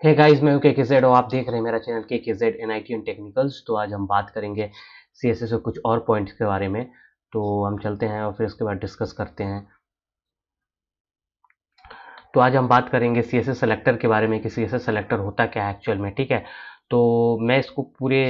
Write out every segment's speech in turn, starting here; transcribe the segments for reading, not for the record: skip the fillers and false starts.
Hey guys, मैं हूं के जेड और आप देख रहे हैं मेरा चैनल के जेड एनआईटी एंड टेक्निकल्स। तो आज हम बात करेंगे सीएसएस के कुछ और पॉइंट्स के बारे में। तो हम चलते हैं और फिर उसके बाद डिस्कस करते हैं। तो आज हम बात करेंगे सीएसएस सेलेक्टर के बारे में कि सीएसएस सेलेक्टर होता क्या है एक्चुअल में। ठीक है, तो मैं इसको पूरे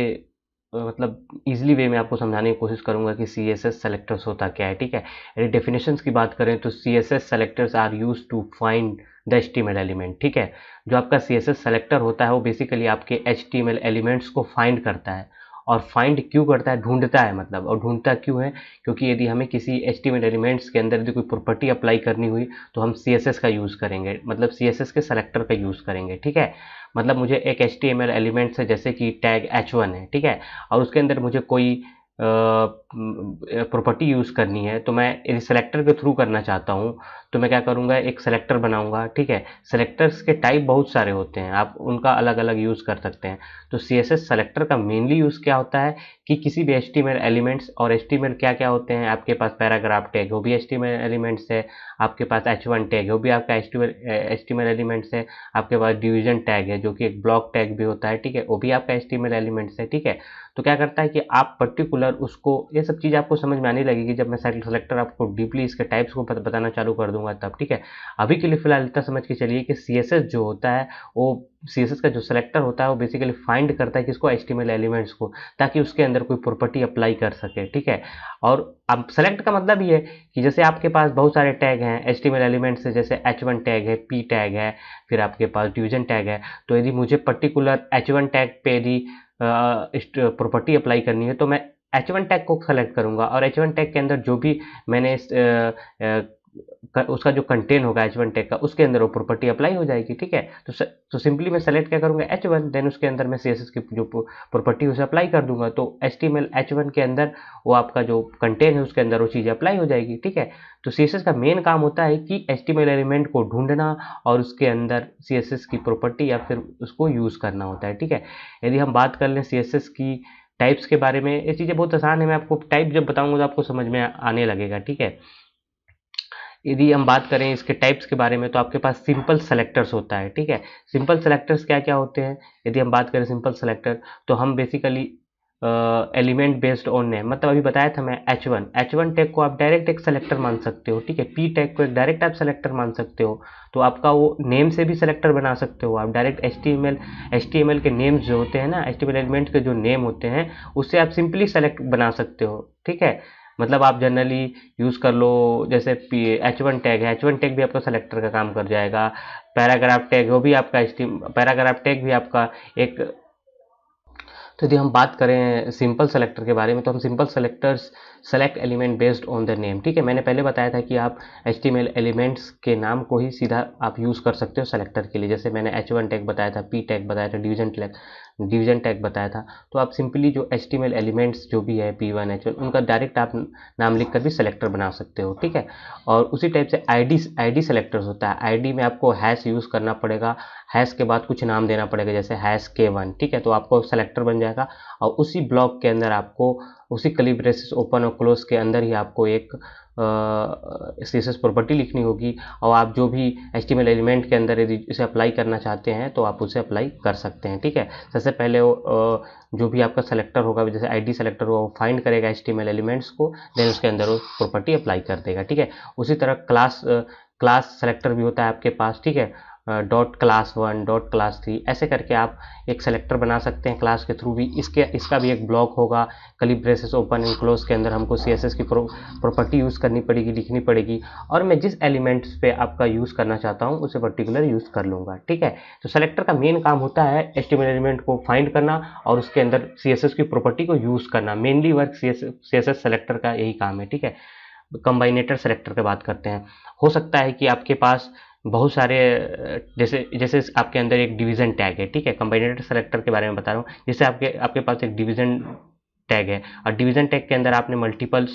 मतलब इजीली वे में आपको समझाने की कोशिश करूंगा कि सीएसएस सेलेक्टर्स होता क्या है। ठीक है, यदि डेफिनेशंस की बात करें तो CSS selectors are used to find the HTML element. ठीक है, जो आपका सीएसएस सेलेक्टर होता है वो बेसिकली आपके एचटीएमएल एलिमेंट्स को फाइंड करता है। और फाइंड क्यों करता है? ढूंढता है मतलब। और ढूंढता क्यों है? क्योंकि यदि हमें किसी एचटीएमएल एलिमेंट्स के अंदर यदि कोई प्रॉपर्टी अप्लाई करनी हुई तो हम सीएसएस का यूज़ करेंगे, मतलब सीएसएस के सेलेक्टर का यूज़ करेंगे। ठीक है, मतलब मुझे एक एचटीएमएल एलिमेंट्स है जैसे कि टैग h1 है। ठीक है, और उसके अंदर मुझे कोई प्रॉपर्टी यूज़ करनी है तो मैं यदि सेलेक्टर के थ्रू करना चाहता हूँ तो मैं क्या करूँगा, एक सेलेक्टर बनाऊँगा। ठीक है, सेलेक्टर्स के टाइप बहुत सारे होते हैं, आप उनका अलग अलग यूज़ कर सकते हैं। तो सीएसएस सेलेक्टर का मेनली यूज़ क्या होता है कि किसी भी एचटीएमएल एलिमेंट्स, और एचटीएमएल क्या क्या होते हैं, आपके पास पैराग्राफ टैग वो भी एचटीएमएल एलिमेंट्स है, आपके पास h1 टैग वो भी आपका एचटीएमएल एलिमेंट्स है, आपके पास डिवीजन टैग है जो कि एक ब्लॉक टैग भी होता है। ठीक है, वो भी आपका एचटीएमएल एलिमेंट्स है। ठीक है, तो क्या करता है कि आप पर्टिकुलर उसको, ये सब चीज़ आपको समझ में आने लगेगी जब मैं सेलेक्टर आपको डीपली इसके टाइप्स को बताना चालू कर दूंगा तब। ठीक है, अभी के लिए फिलहाल इतना समझ के चलिए कि सीएसएस जो होता है वो, सीएसएस का जो सेलेक्टर होता है वो बेसिकली फाइंड करता है किसको, एचटीएमएल एलिमेंट्स को, ताकि उसके अंदर कोई प्रॉपर्टी अप्लाई कर सके। ठीक है, और अब सेलेक्ट का मतलब ये है कि जैसे आपके पास बहुत सारे टैग हैं एचटीएमएल एलिमेंट्स से, जैसे h1 टैग है, p टैग है, फिर आपके पास डिवीजन टैग है। तो यदि मुझे पर्टिकुलर h1 टैग पे यदि प्रॉपर्टी अप्लाई करनी है तो मैं h1 टैग को सेलेक्ट करूंगा, और h1 टैग के अंदर जो भी मैंने उसका जो कंटेन होगा h1 टैग का, उसके अंदर वो प्रॉपर्टी अप्लाई हो जाएगी। ठीक है, तो सिंपली मैं सेलेक्ट क्या करूंगा, h1, देन उसके अंदर मैं सीएसएस की जो प्रॉपर्टी उसे अप्लाई कर दूंगा। तो एचटीएमएल h1 के अंदर वो आपका जो कंटेन है उसके अंदर वो चीज़ अप्लाई हो जाएगी। ठीक है, तो सीएसएस का मेन काम होता है कि एचटीएमएल एलिमेंट को ढूंढना और उसके अंदर सीएसएस की प्रॉपर्टी या फिर उसको यूज़ करना होता है। ठीक है, यदि हम बात कर लें सीएसएस की टाइप्स के बारे में, ये चीज़ें बहुत आसान है, मैं आपको टाइप जब बताऊंगा तो आपको समझ में आने लगेगा। ठीक है, यदि हम बात करें इसके टाइप्स के बारे में तो आपके पास सिंपल सेलेक्टर्स होता है। ठीक है, सिंपल सेलेक्टर्स क्या क्या होते हैं? यदि हम बात करें सिंपल सेलेक्टर तो हम basically element based on name, मतलब अभी बताया था मैं h1 टैग को आप डायरेक्ट एक सेलेक्टर मान सकते हो। ठीक है, p टैग को एक डायरेक्ट आप सेलेक्टर मान सकते हो। तो आपका वो नेम से भी सेलेक्टर बना सकते हो आप डायरेक्ट। एचटीएमएल के नेम्स जो होते हैं ना, एचटीएमएल एलिमेंट के जो नेम होते हैं उससे आप सिंपली सेलेक्ट बना सकते हो। ठीक है, मतलब आप जनरली यूज़ कर लो, जैसे h1 टैग है, h1 टैग भी आपका सेलेक्टर का काम कर जाएगा। पैराग्राफ टैग वो भी आपका पैराग्राफ टैग भी आपका एक। तो यदि हम बात करें सिंपल सेलेक्टर के बारे में तो हम simple selectors select element based on the name. ठीक है, मैंने पहले बताया था कि आप एचटीएमएल एलिमेंट्स के नाम को ही सीधा आप यूज़ कर सकते हो सेलेक्टर के लिए। जैसे मैंने h1 टैग बताया था, p टैग बताया था, डिवीजन टैग बताया था। तो आप सिंपली जो एचटीएमएल एलिमेंट्स जो भी है p1 h1 उनका डायरेक्ट आप नाम लिख कर भी सेलेक्टर बना सकते हो। ठीक है, और उसी टाइप से आईडी सेलेक्टर्स होता है। आईडी में आपको हैश यूज़ करना पड़ेगा, हैश के बाद कुछ नाम देना पड़ेगा जैसे हैश k1। ठीक है, तो आपको सेलेक्टर बन जाएगा और उसी ब्लॉक के अंदर आपको, उसी कर्ली ब्रेसेस ओपन और क्लोज के अंदर ही आपको एक सीएसएस प्रॉपर्टी लिखनी होगी। और आप जो भी एचटीएमएल एलिमेंट के अंदर यदि इसे अप्लाई करना चाहते हैं तो आप उसे अप्लाई कर सकते हैं। ठीक है, सबसे पहले वो जो भी आपका सेलेक्टर होगा, जैसे आईडी सेलेक्टर होगा, वो फाइंड करेगा एचटीएमएल एलिमेंट्स को, देन उसके अंदर वो प्रॉपर्टी अप्लाई कर देगा। ठीक है, उसी तरह क्लास सेलेक्टर भी होता है आपके पास। ठीक है, डॉट क्लास 1, डॉट क्लास 3, ऐसे करके आप एक सेलेक्टर बना सकते हैं क्लास के थ्रू भी। इसका भी एक ब्लॉक होगा, curly braces open and close के अंदर हमको सीएसएस की प्रॉपर्टी यूज़ करनी पड़ेगी, लिखनी पड़ेगी, और मैं जिस एलिमेंट्स पे आपका यूज़ करना चाहता हूँ उसे पर्टिकुलर यूज़ कर लूँगा। ठीक है, तो सेलेक्टर का मेन काम होता है एचटीएमएल एलिमेंट को फाइंड करना और उसके अंदर सीएसएस की प्रॉपर्टी को यूज़ करना। मेनली वर्क सीएसएस सेलेक्टर का यही काम है। ठीक है, कंबाइनेटर सेलेक्टर की बात करते हैं। हो सकता है कि आपके पास बहुत सारे जैसे जैसे आपके अंदर एक डिवीजन टैग है। ठीक है, कंबाइनेटर सेलेक्टर के बारे में बता रहा हूँ। जैसे आपके आपके पास एक डिवीजन टैग है और डिवीजन टैग के अंदर आपने मल्टीपल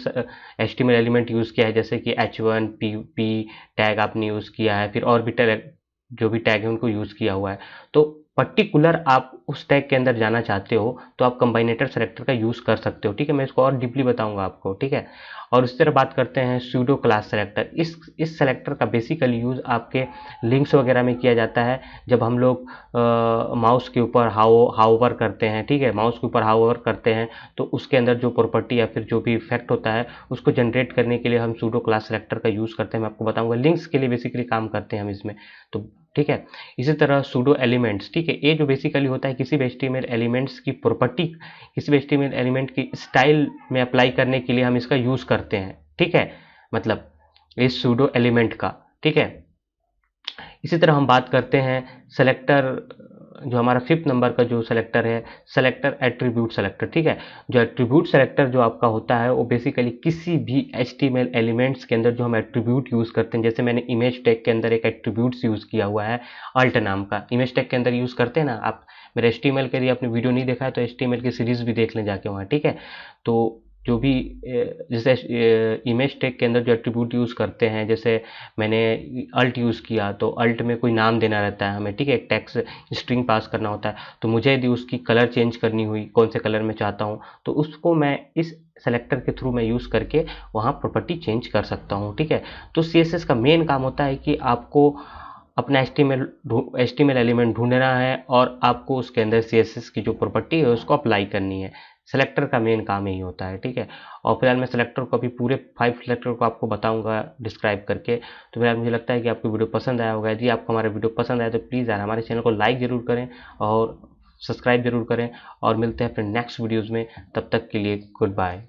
एचटीएमएल एलिमेंट यूज़ किया है, जैसे कि h1 p टैग आपने यूज़ किया है, फिर और भी टैग जो भी टैग है उनको यूज़ किया हुआ है। तो पर्टिकुलर आप उस टैग के अंदर जाना चाहते हो तो आप कंबाइनेटर सेलेक्टर का यूज़ कर सकते हो, ठीक है। मैं इसको और डीपली बताऊंगा आपको, ठीक है। और इस तरह बात करते हैं सूडो क्लास सेलेक्टर। इस सेलेक्टर का बेसिकली यूज़ आपके लिंक्स वगैरह में किया जाता है। जब हम लोग माउस के ऊपर हाउवर करते हैं, ठीक है, माउस के ऊपर हाउवर करते हैं तो उसके अंदर जो प्रॉपर्टी या फिर जो भी इफेक्ट होता है उसको जनरेट करने के लिए हम सूडो क्लास सेलेक्टर का यूज़ करते हैं। मैं आपको बताऊंगा, लिंक्स के लिए बेसिकली काम करते हैं हम इसमें, तो ठीक है। इसी तरह सूडो एलिमेंट्स, ठीक है, ये जो बेसिकली होता है किसी भी एचटीएमएल एलिमेंट्स की प्रॉपर्टी, किसी भी एचटीएमएल एलिमेंट की स्टाइल में अप्लाई करने के लिए हम इसका यूज़ करते हैं, ठीक है, मतलब इस सूडो एलिमेंट का, ठीक है। इसी तरह हम बात करते हैं सेलेक्टर, जो हमारा 5th नंबर का जो सेलेक्टर है, सेलेक्टर एट्रीब्यूट सेलेक्टर, ठीक है। जो एट्रीब्यूट सेलेक्टर जो आपका होता है वो बेसिकली किसी भी HTML एलिमेंट्स के अंदर जो हम एट्रीब्यूट यूज़ करते हैं, जैसे मैंने इमेज टैग के अंदर एक एट्रीब्यूट्स यूज़ किया हुआ है अल्ट नाम का, इमेज टैग के अंदर यूज़ करते हैं ना आप। मेरे HTML के लिए आपने वीडियो नहीं देखा है तो HTML की सीरीज़ भी देख लें जाके वहाँ, ठीक है। तो जो भी जैसे इमेज टैग के अंदर जो एट्रीब्यूट यूज़ करते हैं, जैसे मैंने अल्ट यूज़ किया तो अल्ट में कोई नाम देना रहता है हमें, ठीक है, एक टेक्स्ट स्ट्रिंग पास करना होता है। तो मुझे यदि उसकी कलर चेंज करनी हुई, कौन से कलर में चाहता हूँ, तो उसको मैं इस सेलेक्टर के थ्रू मैं यूज़ करके वहाँ प्रॉपर्टी चेंज कर सकता हूँ, ठीक है। तो CSS का मेन काम होता है कि आपको अपना HTML एलिमेंट ढूंढना है और आपको उसके अंदर CSS की जो प्रॉपर्टी है उसको अप्लाई करनी है। सेलेक्टर का मेन काम यही होता है, ठीक है। और फिलहाल मैं सेलेक्टर को अभी पूरे 5 सेलेक्टर को आपको बताऊंगा डिस्क्राइब करके। तो फिलहाल मुझे लगता है कि आपको वीडियो पसंद आया होगा। यदि आपको हमारा वीडियो पसंद आया तो प्लीज़ यार हमारे चैनल को लाइक ज़रूर करें और सब्सक्राइब जरूर करें, और मिलते हैं फिर नेक्स्ट वीडियोज़ में। तब तक के लिए गुड बाय।